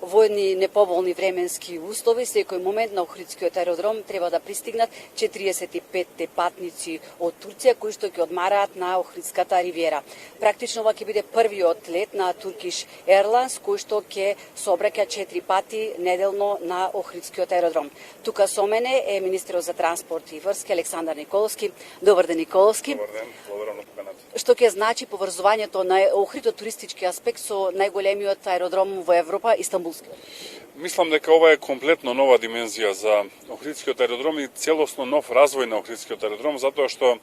Во едни неповолни временски услови, секој момент на Охридскиот аеродром треба да пристигнат 45 патници од Турција кои што ќе одмараат на Охридската ривиера. Практично ова ќе биде првиот лет на Turkish Airlines кој што ќе сообраќа 4 пати неделно на Охридскиот аеродром. Тука со мене е министерот за транспорт и врски Александар Николовски. Добар ден, Николовски. Добар ден, благодарам на поканата. Што ќе значи поврзувањето на Охрид од туристички аспект со најголемиот аеродром во Европа, Истанбулскиот? Мислам дека ова е комплетно нова димензија за Охридскиот аеродром и целосно нов развој на Охридскиот аеродром, затоа што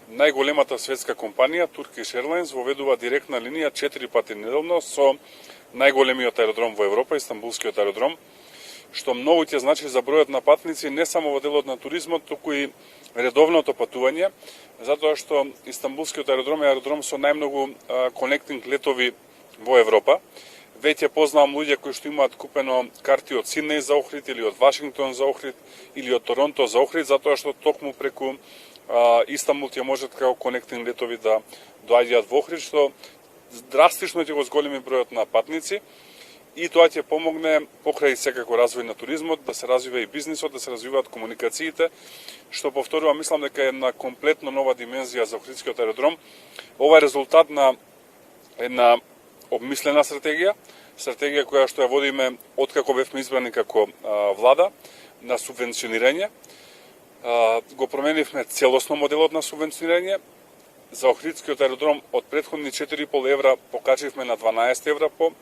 најголемата светска компанија, Turkish Airlines, воведува директна линија 4 пати неделно со најголемиот аеродром во Европа, Истанбулскиот аеродром, што многу ќе значи за бројот на патници не само во делот на туризмот, туку и редовното патување, затоа што Истанбулскиот аеродром е аеродром со најмногу конектинг летови во Европа. Веќе познавам луѓе кои што имаат купено карти од Сиднеј за Охрид или од Вашингтон за Охрид или од Торонто за Охрид, затоа што токму преку Истанбул ќе можат како конектинг летови да доаѓаат во Охрид, што драстично ќе го зголеми бројот на патници и тоа ќе помогне покрај секако развој на туризмот, да се развива и бизнисот, да се развиваат комуникациите, што повторувам, мислам дека е една комплетно нова димензија за Охридскиот аеродром. Ова е резултат на една обмислена стратегија која што ја водиме откако бевме избрани како влада на субвенционирање. Го променивме целосно моделот на субвенционирање. За Охридскиот аеродром од претходни 4,5 евра покачивме на 12 евра по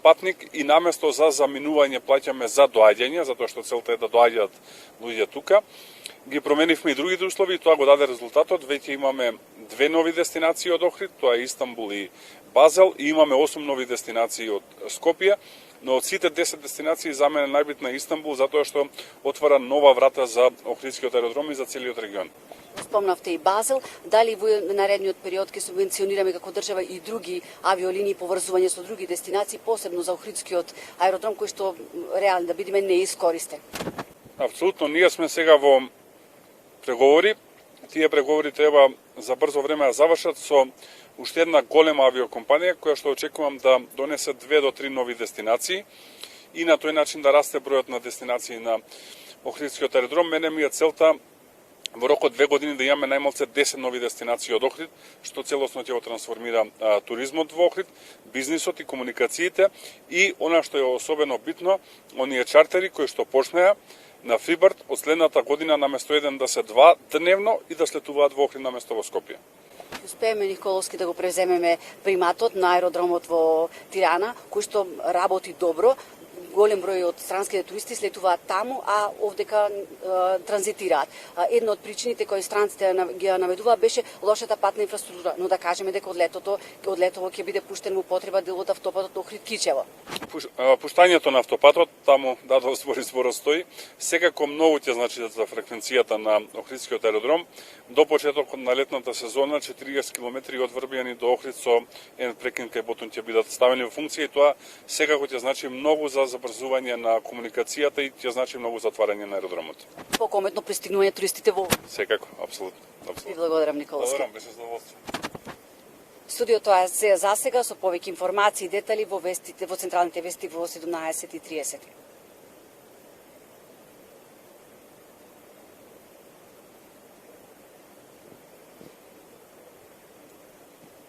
патник и наместо за заминување плаќаме за доаѓање, затоа што целта е да доаѓаат луѓе тука. Ги променивме и другите услови и тоа го даде резултатот. Веќе имаме 2 нови дестинации од Охрид, тоа е Истанбул и Базел, и имаме 8 нови дестинации од Скопје, но од сите 10 дестинации за мене најбитна е Истанбул, затоа што отвара нова врата за Охридскиот аеродром и за целиот регион. Спомнавте и Базел, дали во наредниот период ќе субвенционираме како држава и други авиолинии поврзување со други дестинации, посебно за Охридскиот аеродром кој што реално да бидеме не искористен? Апсолутно, ние сме сега во преговори. Тие преговори треба за брзо време да завршат со уште една голема авиокомпанија која што очекувам да донесе 2 до 3 нови дестинации и на тој начин да расте бројот на дестинации на Охридскиот аеродром. Мене ми е целта во рок од 2 години да имаме најмалце 10 нови дестинации од Охрид, што целосно ќе го трансформира туризмот во Охрид, бизнисот и комуникациите и она што е особено битно, оние чартери кои што почнеа на Фрибард од следната година наместо 1 да се 2 дневно и да слетуваат во Охрид наместо во Скопје. Успееме, Николовски, да го преземеме приматот на аеродромот во Тирана, кој што работи добро. Голем број од странските туристи слетуваат таму, а овдека транзитираат. Една од причините кои странците ги наведуваа беше лошата патна инфраструктура, но да кажеме дека од летово ќе биде пуштен во употреба дел од автопатот Охрид-Кичево. Пуштањето на автопатот, таму дадов збор стои, секако многу ќе значи за фреквенцијата на Охридскиот аеродром. До почетокот на летната сезона 40 км од Врбијани до Охрид со прекин кај Ботун ќе бидат ставени во функција и тоа секако ќе значи многу за забрзување на комуникацијата и ќе значи многу затварање на аеродромот. Покометно пристигнување туристите во... Секако, апсолутно. Ви благодарам, Николовски. Благодарам, без задоволство. Студиото е за сега со повеќе информации и детали во централните вести во 17:30.